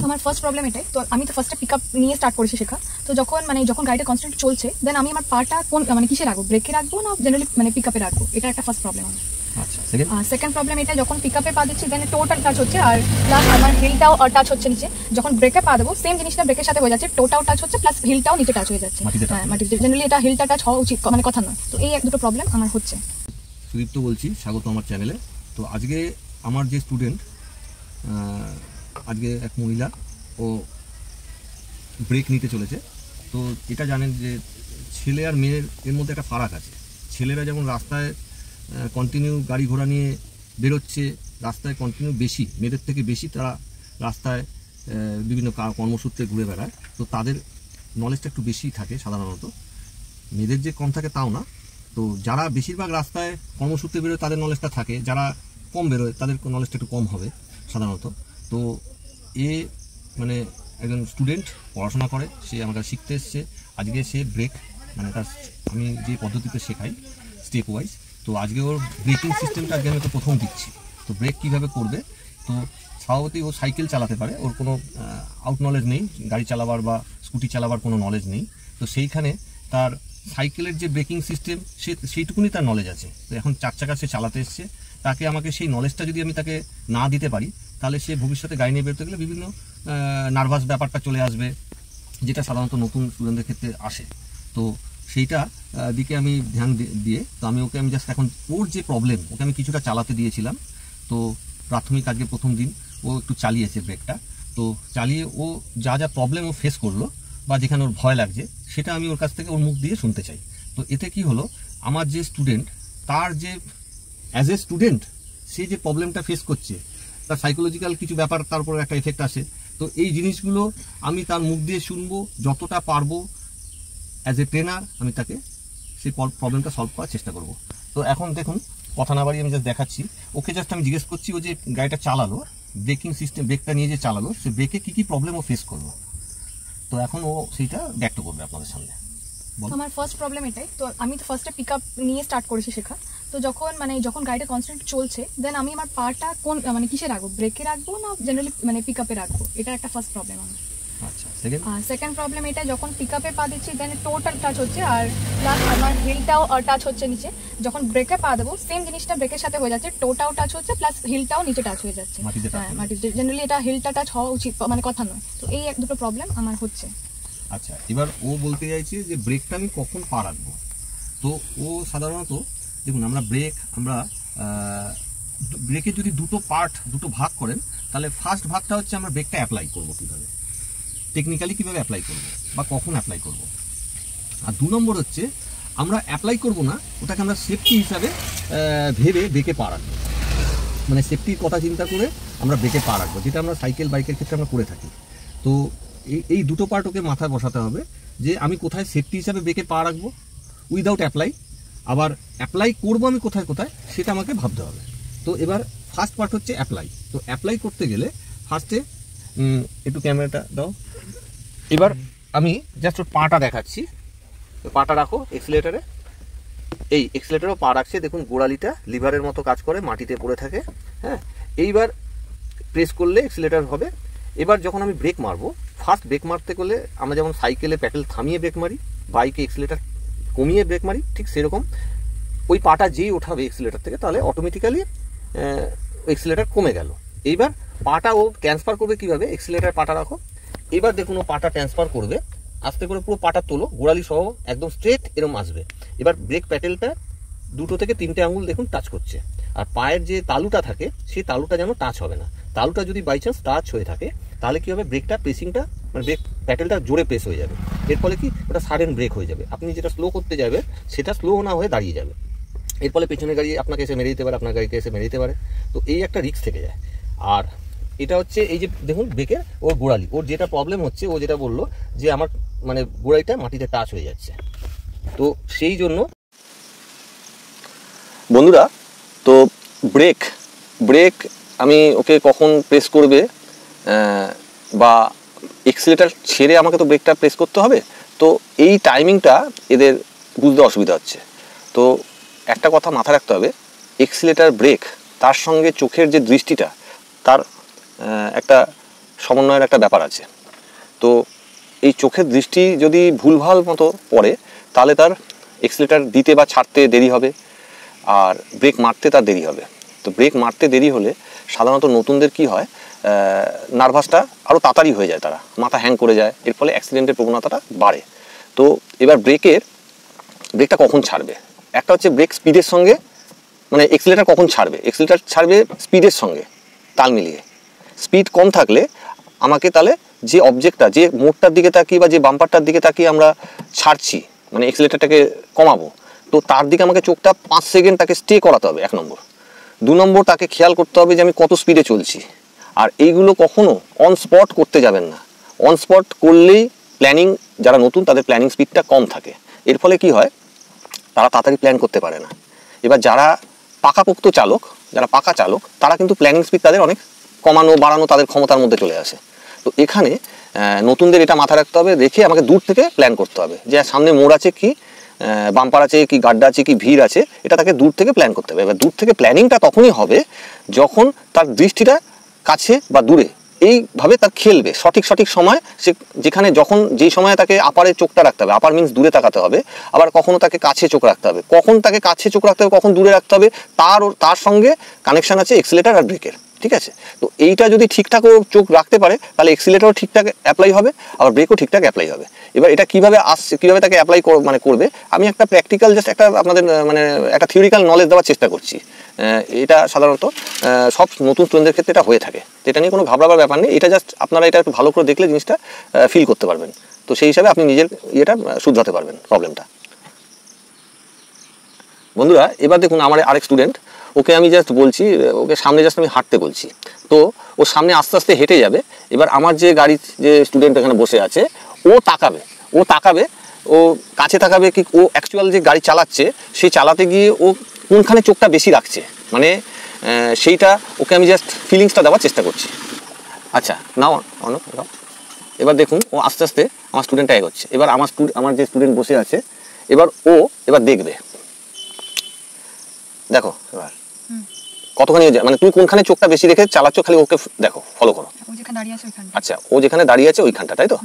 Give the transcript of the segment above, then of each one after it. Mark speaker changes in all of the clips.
Speaker 1: আমার first problem এটাই। তো আমি তো ফার্স্টে পিকআপ নিয়ে স্টার্ট করেছি শেখা। তো যখন গাড়িটা কনস্ট্যান্ট চলছে, দেন আমি আমার পাটা কোন কিসে রাখবো, ব্রেকে রাখবো না জেনারেলি পিকআপে রাখবো, এটা একটা ফার্স্ট প্রবলেম আমার।
Speaker 2: আচ্ছা,
Speaker 1: সেকেন্ড প্রবলেম এটা, যখন পিকআপে পা দিচ্ছি দেন টোটাল টাচ হচ্ছে, আর প্লাস আমার হিলটাও টাচ হচ্ছে নিচে। যখন ব্রেকে পা দেবো সেম জিনিসটা ব্রেকের সাথে হয়ে যাচ্ছে, টোটাও টাচ হচ্ছে প্লাস হিলটাও নিচে টাচ হয়ে যাচ্ছে। মাটিতে জেনারেলি এটা হিলটা টাচ হওয়া উচিত কথা নয়। তো এই এক দুটো প্রবলেম আমার হচ্ছে।
Speaker 2: সুদীপ্ত বলছি, স্বাগত আমার চ্যানেলে। তো আজকে আমার যে স্টুডেন্ট, আজকে এক মহিলা ও ব্রেক নিতে চলেছে। তো এটা জানেন যে ছেলে আর মেয়ের এর মধ্যে একটা ফারাক আছে। ছেলেরা যেমন রাস্তায় কন্টিনিউ গাড়ি ঘোড়া নিয়ে বেরোচ্ছে, রাস্তায় কন্টিনিউ বেশি, মেয়েদের থেকে বেশি তারা রাস্তায় বিভিন্ন কর্মসূত্রে ঘুরে বেড়ায়। তো তাদের নলেজটা একটু বেশি থাকে সাধারণত, মেয়েদের যে কম থাকে তাও না। তো যারা বেশিরভাগ রাস্তায় কর্মসূত্রে বেরোয় তাদের নলেজটা থাকে, যারা কম বেরোয় তাদের নলেজটা একটু কম হবে সাধারণত। তো মানে একজন স্টুডেন্ট পড়াশোনা করে, সে আমার কাছে শিখতে এসছে। আজকে সে ব্রেক তার আমি যে পদ্ধতিতে শেখাই স্টেপ ওয়াইজ, তো আজকে ওর ব্রেকিং সিস্টেমটা আজকে আমি তো প্রথম দিচ্ছি। তো ব্রেক কীভাবে করবে, তো স্বভাবতই ও সাইকেল চালাতে পারে, ওর কোনো আউট নলেজ নেই, গাড়ি চালাবার বা স্কুটি চালাবার কোনো নলেজ নেই। তো সেইখানে তার সাইকেলের যে ব্রেকিং সিস্টেম সেইটুকুনি তার নলেজ আছে। তো এখন 4 চাকা সে চালাতে এসছে, তাকে আমাকে সেই নলেজটা যদি আমি তাকে না দিতে পারি, তাহলে সে ভবিষ্যতে গাড়ি নিয়ে বেরোতে গেলে বিভিন্ন নার্ভাস ব্যাপারটা চলে আসবে, যেটা সাধারণত নতুন স্টুডেন্টদের ক্ষেত্রে আসে। তো সেইটা দিকে আমি ধ্যান দিয়ে তো ওকে আমি জাস্ট এখন ওর যে প্রবলেম, ওকে আমি কিছুটা চালাতে দিয়েছিলাম। তো প্রাথমিক আজকে প্রথম দিন ও একটু চালিয়েছে ব্রেকটা। তো চালিয়ে ও যা যা প্রবলেম ও ফেস করলো বা যেখানে ওর ভয় লাগছে, সেটা আমি ওর কাছ থেকে ওর মুখ দিয়ে শুনতে চাই। তো এতে কি হলো, আমার যে স্টুডেন্ট, তার যে অ্যাজ এ স্টুডেন্ট সে যে প্রবলেমটা ফেস করছে, তার সাইকোলজিক্যাল কিছু ব্যাপার তার উপরে একটা এফেক্ট আসে। তো এই জিনিসগুলো আমি তার মুখ দিয়ে শুনবো, যতটা পারবো অ্যাজ এ ট্রেনার আমি তাকে সেই প্রবলেমটা সলভ করার চেষ্টা করব। তো এখন দেখুন, কথা না বাড়িয়ে আমি জাস্ট দেখাচ্ছি ওকে। জাস্ট আমি জিজ্ঞেস করছি, ও যে গাড়িটা চালালো, ব্রেকিং সিস্টেম, ব্রেকটা নিয়ে যে চালালো, সে ব্রেকে কী কী প্রবলেম ও ফেস করলো। তো এখন ও সেইটা ব্যক্ত করবে আপনাদের সামনে।
Speaker 1: আমার ফার্স্ট প্রবলেম এটাই। তো আমি তো ফার্স্টে পিকআপ নিয়ে স্টার্ট করেছি শেখা। তো যখন গাড়িটা কনস্ট্যান্ট চলছে, দেন আমি আমার পাটা কোন কিসে রাখবো, ব্রেকে রাখবো না জেনারেলি পিকআপে রাখবো, এটা একটা ফার্স্ট প্রবলেম আমার।
Speaker 2: আচ্ছা,
Speaker 1: সেকেন্ড প্রবলেম এটা, যখন পিকআপে পা দিচ্ছি দেন টোটাল টাচ হচ্ছে, আর প্লাস আমার হিলটাও টাচ হচ্ছে নিচে। যখন ব্রেকে পা দেবো সেম জিনিসটা ব্রেকের সাথে হয়ে যাচ্ছে, টোটাও টাচ হচ্ছে প্লাস হিলটাও নিচে টাচ হয়ে যাচ্ছে। মাটিতে জেনারেলি এটা হিলটা টাচ হওয়া উচিত কথা নয়। তো এই এক দুটো প্রবলেম আমার হচ্ছে।
Speaker 2: আচ্ছা, এবার ও বলতে চাইছে যে ব্রেকটা আমি কখন পা রাখবো। তো ও সাধারণত দেখুন, আমরা ব্রেকে যদি দুটো ভাগ করেন, তাহলে ফার্স্ট ভাগটা হচ্ছে আমরা ব্রেকটা অ্যাপ্লাই করবো কীভাবে, টেকনিক্যালি কীভাবে অ্যাপ্লাই করবো বা কখন অ্যাপ্লাই করবো। আর 2 নম্বর হচ্ছে আমরা অ্যাপ্লাই করবো না, ওটাকে আমরা সেফটি হিসাবে ভেবে ব্রেকে পা রাখবো, মানে সেফটির কথা চিন্তা করে আমরা ব্রেকে পা রাখবো, যেটা আমরা সাইকেল বাইকের ক্ষেত্রে আমরা করে থাকি। তো এই দুটো পার্ট ওকে মাথায় বসাতে হবে, যে আমি কোথায় সেফটি হিসাবে ব্রেকে পা রাখবো উইদাউট অ্যাপ্লাই, আবার অ্যাপ্লাই করবো আমি কোথায় কোথায় সেটা আমাকে ভাবতে হবে। তো এবার ফার্স্ট পার্ট হচ্ছে অ্যাপ্লাই। তো অ্যাপ্লাই করতে গেলে ফার্স্টে একটু ক্যামেরাটা দাও। এবার আমি জাস্ট ওর পাটা দেখাচ্ছি। পাটা রাখো এক্সিলেটারে, এই এক্সিলেটারও পা রাখছে, দেখুন গোড়ালিটা লিভারের মতো কাজ করে, মাটিতে পড়ে থাকে। হ্যাঁ, এইবার প্রেস করলে এক্সিলেটার হবে। এবার যখন আমি ব্রেক মারবো, ফার্স্ট ব্রেক মারতে গেলে আমরা যেমন সাইকেলে প্যাডেল থামিয়ে ব্রেক মারি, বাইকে এক্সিলেটার কমিয়ে ব্রেক মারি, ঠিক সেরকম ওই পাটা যেই ওঠাবে এক্সিলেটার থেকে, তাহলে অটোমেটিক্যালি এক্সিলেটার কমে গেল। এইবার পাটা ও ট্রান্সফার করবে কীভাবে, এক্সিলেটার পাটা রাখো। এবার দেখুন ও পাটা ট্রান্সফার করবে, আস্তে করে পুরো পাটা তোলো, গোড়ালি সহ একদম স্ট্রেট এরকম আসবে। এবার ব্রেক প্যাডেলটা 2 থেকে 3টে আঙুল দেখুন টাচ করছে, আর পায়ের যে তালুটা থাকে সেই তালুটা যেন টাচ হবে না। তালুটা যদি বাই চান্স টাচ হয়ে থাকে, তাহলে কি হবে, ব্রেকটা প্রেসিংটা মানে ব্রেক প্যাডেলটা জোরে প্রেস হয়ে যাবে। এর ফলে কি, ওটা সাডেন ব্রেক হয়ে যাবে। আপনি যেটা স্লো করতে যাবে সেটা স্লো না হয়ে দাঁড়িয়ে যাবে। এর ফলে পেছনের গাড়ি আপনাকে এসে মেরে দিতে পারে, আপনার গাড়িকে এসে মেরে দিতে পারে। তো এই একটা রিস্ক থেকে যায়। আর এটা হচ্ছে এই যে দেখুন ব্রেকের ওর গোড়ালি, ওর যেটা প্রবলেম হচ্ছে, ও যেটা বললো যে আমার মানে গোড়ালিটা মাটিতে টাচ হয়ে যাচ্ছে। তো সেই জন্য বন্ধুরা, তো ব্রেক আমি ওকে কখন প্রেস করবে বা এক্সিলেটার ছেড়ে আমাকে তো ব্রেকটা প্রেস করতে হবে। তো এই টাইমিংটা এদের বুঝতে অসুবিধা হচ্ছে। তো একটা কথা মাথায় রাখতে হবে, এক্সিলেটার ব্রেক তার সঙ্গে চোখের যে দৃষ্টিটা, তার একটা
Speaker 3: সমন্বয়ের একটা ব্যাপার আছে। তো এই চোখের দৃষ্টি যদি ভুলভাল মতো পড়ে তাহলে তার এক্সিলারেটর দিতে বা ছাড়তে দেরি হবে, আর ব্রেক মারতে তার দেরি হবে। তো ব্রেক মারতে দেরি হলে সাধারণত নতুনদের কি হয়, নার্ভাসটা আরও তাড়াতাড়ি হয়ে যায়, তারা মাথা হ্যাং করে যায়, এর ফলে অ্যাক্সিডেন্টের প্রবণতাটা বাড়ে। তো এবার ব্রেকটা কখন ছাড়বে, একটা হচ্ছে ব্রেক স্পিডের সঙ্গে, মানে এক্সিলারেটর কখন ছাড়বে, এক্সিলারেটর ছাড়বে স্পিডের সঙ্গে তাল মিলিয়ে। স্পিড কম থাকলে আমাকে তাহলে যে অবজেক্টটা, যে মোড়টার দিকে তাকিয়ে বা যে বাম্পারটার দিকে তাকিয়ে আমরা ছাড়ছি, মানে এক্সিলারেটরটাকে কমাবো, তো তার দিকে আমাকে চোখটা 5 সেকেন্ড তাকে স্টে করাতে হবে, 1 নম্বর। 2 নম্বর, তাকে খেয়াল করতে হবে যে আমি কত স্পিডে চলছি। আর এইগুলো কখনো অন স্পট করতে যাবেন না। অন স্পট করলেই প্ল্যানিং, যারা নতুন তাদের প্ল্যানিং স্পিডটা কম থাকে, এর ফলে কি হয়, তারা তাড়াতাড়ি প্ল্যান করতে পারে না। এবার যারা পাকাপোক্ত চালক, যারা পাকা চালক, তারা কিন্তু প্ল্যানিং স্পিড তাদের অনেক কমানো বাড়ানো তাদের ক্ষমতার মধ্যে চলে আসে। তো এখানে নতুনদের এটা মাথায় রাখতে হবে, রেখে আমাকে দূর থেকে প্ল্যান করতে হবে যে সামনে মোড় আছে কি, বাম্পার আছে কি, গাড্ডা আছে কি, ভিড় আছে, এটা তাকে দূর থেকে প্ল্যান করতে হবে। এবার দূর থেকে প্ল্যানিংটা তখনই হবে যখন তার দৃষ্টিটা কাছে বা দূরে এইভাবে তার খেলবে, সঠিক সময় সে যেখানে, যখন যেই সময়ে তাকে আপারে চোখটা রাখতে হবে, আপার মিন্স দূরে তাকাতে হবে, আবার কখনো তাকে কাছে চোখ রাখতে হবে, কখন তাকে কাছে চোখ রাখতে হবে, কখন দূরে রাখতে হবে, তার সঙ্গে কানেকশান আছে এক্সিলারেটর আর ব্রেকের, ঠিক আছে? তো এইটা যদি ঠিকঠাক ও চোখ রাখতে পারে তাহলে এক্সিলারেটরও ঠিকঠাক অ্যাপ্লাই হবে, আবার ব্রেকও ঠিকঠাক অ্যাপ্লাই হবে। এবার এটা কীভাবে আসছে, কীভাবে তাকে অ্যাপ্লাই করবে, আমি একটা প্র্যাকটিক্যাল জাস্ট একটা আপনাদের মানে একটা থিওরিক্যাল নলেজ দেওয়ার চেষ্টা করছি। এটা সাধারণত সব নতুন স্টুডেন্টদের ক্ষেত্রে এটা হয়ে থাকে, এটা নিয়ে কোনো ঘাবড়াবার ব্যাপার নেই। এটা জাস্ট আপনারা এটা একটু ভালো করে দেখলে জিনিসটা ফিল করতে পারবেন, তো সেই হিসাবে আপনি নিজের ইয়েটা শুধরাতে পারবেন, প্রবলেমটা। বন্ধুরা, এবার দেখুন আমার আরেক স্টুডেন্ট, ওকে আমি জাস্ট বলছি, ওকে সামনে জাস্ট আমি হাঁটতে বলছি, তো ও সামনে আস্তে আস্তে হেঁটে যাবে। এবার আমার যে গাড়ির যে স্টুডেন্ট এখানে বসে আছে, ও তাকাবে, ও কাছে তাকাবে কি, ও অ্যাকচুয়াল যে গাড়ি চালাচ্ছে সেই চালাতে গিয়ে ও কোনখানে চোখটা বেশি রাখছে, মানে সেইটা ওকে আমি জাস্ট ফিলিংসটা দেওয়ার চেষ্টা করছি। আচ্ছা, নাও অনেক। এবার দেখুন ও আস্তে আস্তে আমার স্টুডেন্টটা এগোচ্ছে। এবার আমার যে স্টুডেন্ট বসে আছে, এবার দেখবে, দেখো এবার কতখানি, মানে তুই কোনখানে চোখটা বেশি রেখে চালাচ্ছ, খালি ওকে দেখো, ফলো করো। আচ্ছা, ও যেখানে দাঁড়িয়ে আছে ওইখানটা, তাই তো?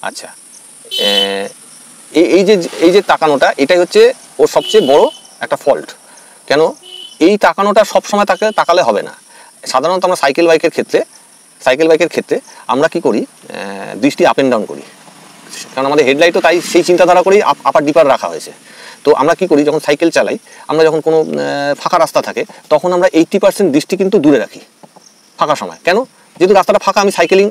Speaker 3: আচ্ছা, এই যে তাকানোটা, এটাই হচ্ছে ওর সবচেয়ে বড় একটা ফল্ট। কেন এই তাকানোটা সবসময় তাকালে হবে না। সাধারণত আমরা সাইকেল বাইকের ক্ষেত্রে আমরা কি করি, দৃষ্টি আপ অ্যান্ড ডাউন করি, কারণ আমাদের হেডলাইটও তাই সেই চিন্তাধারা করেই আপার ডিপার রাখা হয়েছে। তো আমরা কি করি, যখন সাইকেল চালাই, আমরা যখন কোনো ফাঁকা রাস্তা থাকে তখন আমরা 80% দৃষ্টি কিন্তু দূরে রাখি ফাঁকা সময়। কেন? যেহেতু রাস্তাটা ফাঁকা,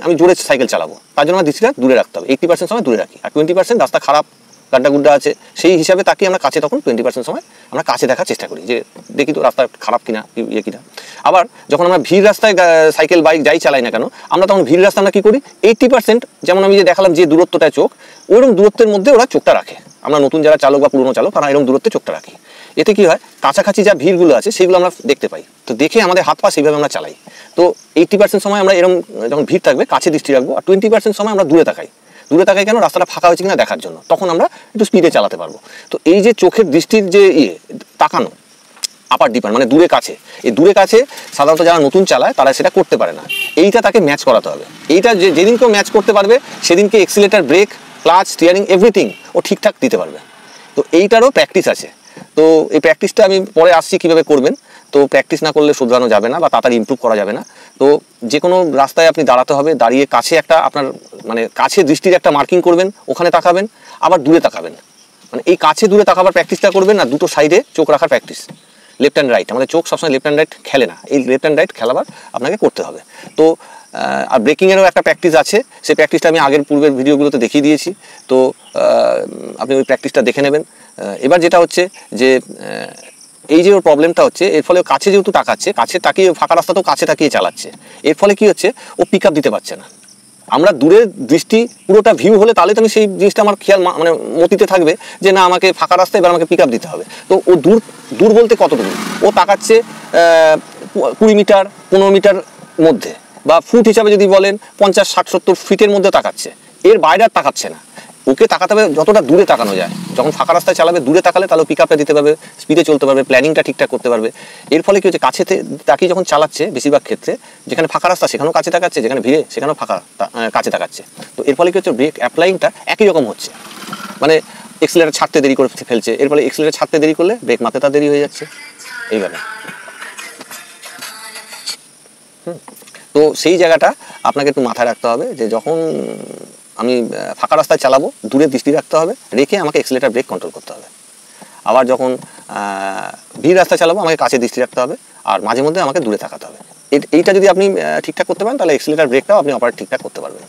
Speaker 3: আমি জোরে সাইকেল চালাবো, তার জন্য আমার দৃষ্টিটা দূরে রাখতে হবে। 80% সময় দূরে রাখি, আর 20% রাস্তা খারাপ, গাড্ডা গুড্ডা আছে, সেই হিসাবে তাকিয়ে আমরা কাছে, তখন 20% সময় আমরা কাছে দেখার চেষ্টা করি, যে দেখি তো রাস্তা খারাপ কিনা, ইয়ে কিনা। আবার যখন আমরা ভিড় রাস্তায় সাইকেল বাইক যাই চালাই না কেন, আমরা তখন ভিড় রাস্তা আমরা কী করি, 80% যেমন আমি যে দেখালাম যে দূরত্বটা চোখ, ওইরকম দূরত্বের মধ্যে ওরা চোখটা রাখে। আমরা নতুন যারা চালক বা পুরনো চালক, তারা এরকম দূরত্বে চোখটা রাখি। এতে কি হয়, কাছাকাছি যা ভিড়গুলো আছে সেগুলো আমরা দেখতে পাই, তো দেখে আমাদের হাত পা সেইভাবে আমরা চালাই। তো 80% সময় আমরা এরকম যখন ভিড় থাকবে কাছে দৃষ্টি রাখবো, আর 20% সময় আমরা দূরে তাকাই কেন, রাস্তাটা ফাঁকা হয়েছে কিনা দেখার জন্য, তখন আমরা একটু স্পিডে চালাতে পারবো। তো এই যে চোখের দৃষ্টির যে তাকানো, আপার ডিপার মানে দূরে কাছে, এই দূরে কাছে সাধারণত যারা নতুন চালায় তারা সেটা করতে পারে না। এইটা তাকে ম্যাচ করাতে হবে। এইটা যেদিনকে ম্যাচ করতে পারবে সেদিনকে accelerator, brake, clutch, steering everything ও ঠিকঠাক দিতে পারবে। তো এইটারও প্র্যাকটিস আছে। তো এই প্র্যাকটিসটা আমি পরে আসছি কীভাবে করবেন। তো প্র্যাকটিস না করলে শুধরানো যাবে না বা তাড়াতাড়ি ইমপ্রুভ করা যাবে না। তো যে কোনো রাস্তায় আপনি দাঁড়াতে হবে, দাঁড়িয়ে কাছে একটা আপনার মানে কাছে দৃষ্টির একটা মার্কিং করবেন, ওখানে তাকাবেন, আবার দূরে তাকাবেন, মানে এই কাছে দূরে তাকাবার প্র্যাকটিসটা করবেন না, দুটো সাইডে চোখ রাখার প্র্যাকটিস, লেফট অ্যান্ড রাইট। আমাদের চোখ সবসময় লেফট অ্যান্ড রাইট খেলে না, এই লেফট অ্যান্ড রাইট খেলাবার আপনাকে করতে হবে। তো আর ব্রেকিংয়েরও একটা প্র্যাকটিস আছে, সেই প্র্যাকটিসটা আমি পূর্বের ভিডিওগুলোতে দেখিয়ে দিয়েছি। তো আপনি ওই প্র্যাকটিসটা দেখে নেবেন। এবার যেটা হচ্ছে যে এই যে ওর প্রবলেমটা হচ্ছে, এর ফলে কাছে যেহেতু তাকাচ্ছে, কাছে তাকিয়ে ফাঁকা রাস্তাতেও কাছে তাকিয়ে চালাচ্ছে, এর ফলে কি হচ্ছে, ও পিক আপ দিতে পারছে না। আমরা দূরের দৃষ্টি পুরোটা ভিউ হলে তাহলে তো আমি সেই জিনিসটা আমার খেয়াল মানে মতিতে থাকবে যে না, আমাকে ফাঁকা রাস্তায় এবার আমাকে পিক আপ দিতে হবে। তো ও দূর বলতে কতটুকু, ও তাকাচ্ছে 20 মিটার 15 মিটার মধ্যে, বা ফুট হিসাবে যদি বলেন 50, 60, 70 ফিটের মধ্যে তাকাচ্ছে, এর বাইরে আর তাকাচ্ছে না। ওকে তাকাতে হবে যতটা দূরে তাকানো যায়। যখন ফাঁকা রাস্তায় চালাবে দূরে তাকালে তাহলে পিক আপটা দিতে পারবে, স্পিডে চলতে পারবে, প্ল্যানিংটা ঠিকঠাক করতে পারবে। এর ফলে কি হচ্ছে, কাছে তাকিয়ে যখন চালাচ্ছে বেশিরভাগ ক্ষেত্রে, যেখানে ফাঁকা রাস্তা সেখানেও কাছে তাকাচ্ছে, যেখানে ভিড়ে সেখানেও কাছে তাকাচ্ছে। তো এর ফলে কি হচ্ছে, ব্রেক অ্যাপ্লাইংটা একই রকম হচ্ছে, মানে এক্সিলারেটর ছাড়তে দেরি করে ফেলছে। এর ফলে এক্সিলারেটর ছাড়তে দেরি করলে ব্রেক মারতে তার দেরি হয়ে যাচ্ছে এইভাবে। তো সেই জায়গাটা আপনাকে একটু মাথায় রাখতে হবে যে যখন আমি ফাঁকা রাস্তায় চালাবো দূরে দৃষ্টি রাখতে হবে, রেখে আমাকে এক্সিলারেটর ব্রেক কন্ট্রোল করতে হবে। আবার যখন ভিড় রাস্তায় চালাবো আমাকে কাছে দৃষ্টি রাখতে হবে, আর মাঝে মধ্যে আমাকে দূরে তাকাতে হবে। এইটা যদি আপনি ঠিকঠাক করতে পারেন তাহলে এক্সিলারেটর ব্রেকটাও আপনি অপারেট ঠিকঠাক করতে পারবেন।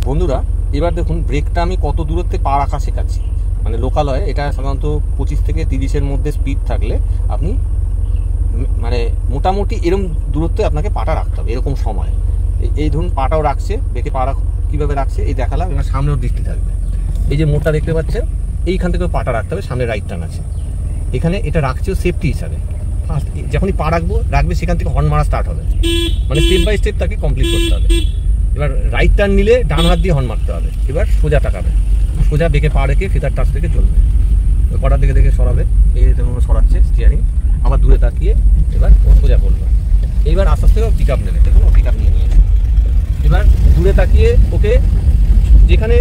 Speaker 2: বন্ধুরা এবার দেখুন ব্রেকটা আমি কত দূরত্বে পা রাখা শেখাচ্ছি। মানে লোকালয়ে এটা সাধারণত 25 থেকে 30-এর মধ্যে স্পিড থাকলে আপনি মানে মোটামুটি এরকম দূরত্বে আপনাকে পাটা রাখতে হবে, এরকম সময়। এই ধরুন পাটাও রাখছে, ব্রেকে পা কীভাবে রাখছে এই দেখালাম। এবার সামনেও দৃষ্টি থাকবে, এই যে মোড়টা দেখতে পাচ্ছেন এইখান থেকেও পাটা রাখতে হবে, সামনে রাইট টার্ন আছে এখানে, এটা রাখছেও সেফটি হিসাবে। ফার্স্ট যখনই পা রাখবে সেখান থেকে হর্ন মারা স্টার্ট হবে, মানে স্টেপ বাই স্টেপ তাকে কমপ্লিট করতে হবে। এবার রাইট টার্ন নিলে ডান হাত দিয়ে হর্ন মারতে হবে। এবার সোজা তাকাবে, সোজা বেঁকে পা রেখে ফিতার টাচ থেকে চলবে, কটার দিকে দেখে সরাবে, এই যেমন সরাচ্ছে স্টিয়ারিং, আবার দূরে তাকিয়ে এবার ও সোজা করবে। এইবার আস্তে আস্তে পিক আপ নেবে, দেখুন ও পিক আপ নিয়ে নিয়েছে। এবার দূরে তাকিয়ে ওকে যেখানে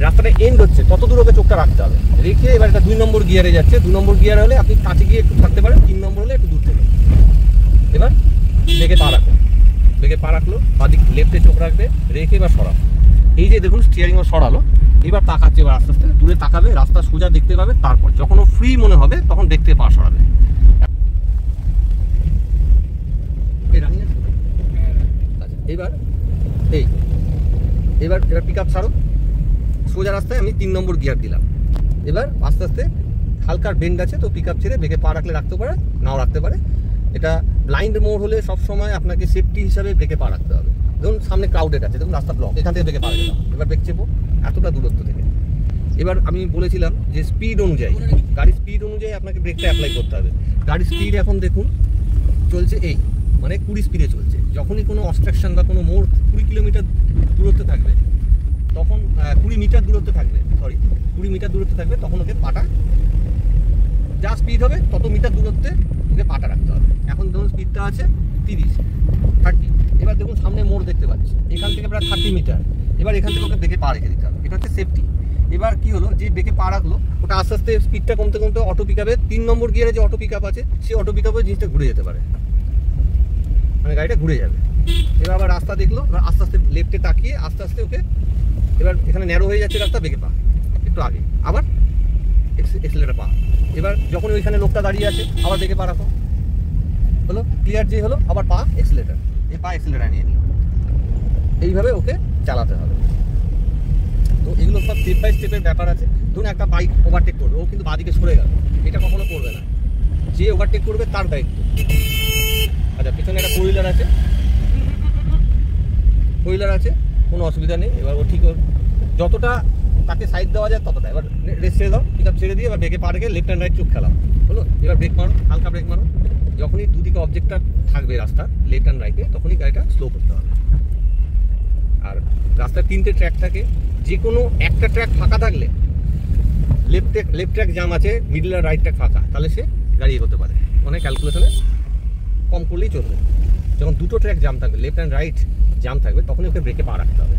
Speaker 2: রাস্তাটা এন্ড হচ্ছে তত দূর ওকে চোখটা রাখতে হবে, রেখে এবার এটা 2 নম্বর গিয়ারে যাচ্ছে। 2 নম্বর গিয়ার হলে আপনি কাছে গিয়ে একটু থাকতে পারেন, 3 নম্বর হলে একটু দূর থেকে। এবার বেঁকে পা রাখো, বেঁকে পা রাখলো, বাদিক লেফটে চোখ রাখবে, রেখে এবার সরাবো। এই যে দেখুন স্টিয়ারিংও সরালো, এবার তাকাচ্ছে, এবার আস্তে আস্তে দূরে তাকাবে, রাস্তা সোজা দেখতে পাবে। তারপর যখন ও ফ্রি মনে হবে তখন দেখতে পা সরাবে। এবার এবার পিক আপ ছাড়ো, সোজা রাস্তায় আমি 3 নম্বর গিয়ার দিলাম। এবার আস্তে আস্তে হালকা বেন্ড আছে, তো পিক আপ ছেড়ে বেঁকে পা রাখলে রাখতে পারে, নাও রাখতে পারে। এটা ব্লাইন্ড মোড় হলে সবসময় আপনাকে সেফটি হিসাবে ব্রেকে পা রাখতে হবে। ধরুন সামনে ক্রাউডেড আছে, দেখুন রাস্তা ব্লক, এখান থেকে ব্রেকে পা রাখলাম, এবার ব্রেক চেপো এতটা দূরত্ব থেকে। এবার আমি বলেছিলাম যে স্পিড অনুযায়ী, গাড়ির স্পিড অনুযায়ী আপনাকে ব্রেকটা অ্যাপ্লাই করতে হবে। গাড়ির স্পিড এখন দেখুন চলছে এই মানে 20 স্পিডে চলছে। যখনই কোনো অবস্ট্রাকশন বা কোনো মোড় 20 কিলোমিটার দূরত্বে থাকবে, তখন 20 মিটার দূরত্বে থাকবে, 20 মিটার দূরত্বে থাকবে, তখন ওকে পাটা যা স্পিড হবে তত মিটার দূরত্বে ওকে পাটা রাখতে হবে। এখন ধরুন স্পিডটা আছে 30, 30। এবার দেখুন সামনে মোড় দেখতে পাচ্ছি, এখান থেকে প্রায় 30 মিটার। এবার এখান থেকে ওকে বেঁকে পা রেখে দিতে হবে, এটা হচ্ছে সেফটি। এবার কি হলো, যে বেঁকে পা রাখলো ওটা আস্তে আস্তে স্পিডটা কমতে কমতে অটো পিক আপে 3 নম্বর গিয়ারে যে অটো পিক আপ আছে, সেই অটো পিক আপে জিনিসটা ঘুরে যেতে পারে, মানে গাড়িটা ঘুরে যাবে। এবার আবার রাস্তা দেখলো, এবার আস্তে আস্তে লেফটে তাকিয়ে আস্তে আস্তে ওকে, এবার এখানে ন্যারো হয়ে যাচ্ছে রাস্তা, বেঁকে পা একটু আগে, আবার এক্সিলারেটর পা। এবার যখন ওইখানে লোকটা দাঁড়িয়ে আছে আবার বেঁকে পা রাখো, হলো ক্লিয়ার যে হলো, আবার পা এক্সিলারেটর, এই পা এক্সিলারেটর নিয়ে নিল। এইভাবে ওকে চালাতে হবে। তো এগুলো সব স্টেপ বাই স্টেপের ব্যাপার আছে। ধরুন একটা বাইক ওভারটেক করবে, ও কিন্তু বাদিকে সরে গেল, এটা কখনো করবে না। যে ওভারটেক করবে তার দায়িত্ব। আচ্ছা, পেছনে একটা 4 হুইলার আছে, 4 হুইলার আছে, কোনো অসুবিধা নেই। এবার ও ঠিক যতটা তাকে সাইড দেওয়া যায় ততটা। এবার রেস ছেড়ে দাও, পিক আপ ছেড়ে দিয়ে এবার ব্রেকে পা রেখে লেফট অ্যান্ড রাইট চোখ খেলাম, হলো। এবার ব্রেক মারো, হালকা ব্রেক মারো। যখনই দুদিকে অবজেক্টটা থাকবে রাস্তা লেফট অ্যান্ড রাইটে, তখনই গাড়িটা স্লো করতে হবে। আর রাস্তার 3টে ট্র্যাক থাকে, যে কোনো একটা ট্র্যাক ফাঁকা থাকলে, লেফট ট্র্যাক জাম আছে, মিডল আর রাইট ট্র্যাক ফাঁকা, তাহলে সে গাড়ি এগোতে পারে, অনেক ক্যালকুলেশনে কম করলেই চলবে। যখন 2টো ট্র্যাক জাম থাকবে, লেফট অ্যান্ড রাইট জাম থাকবে, তখনই ওকে ব্রেকে পা রাখতে হবে।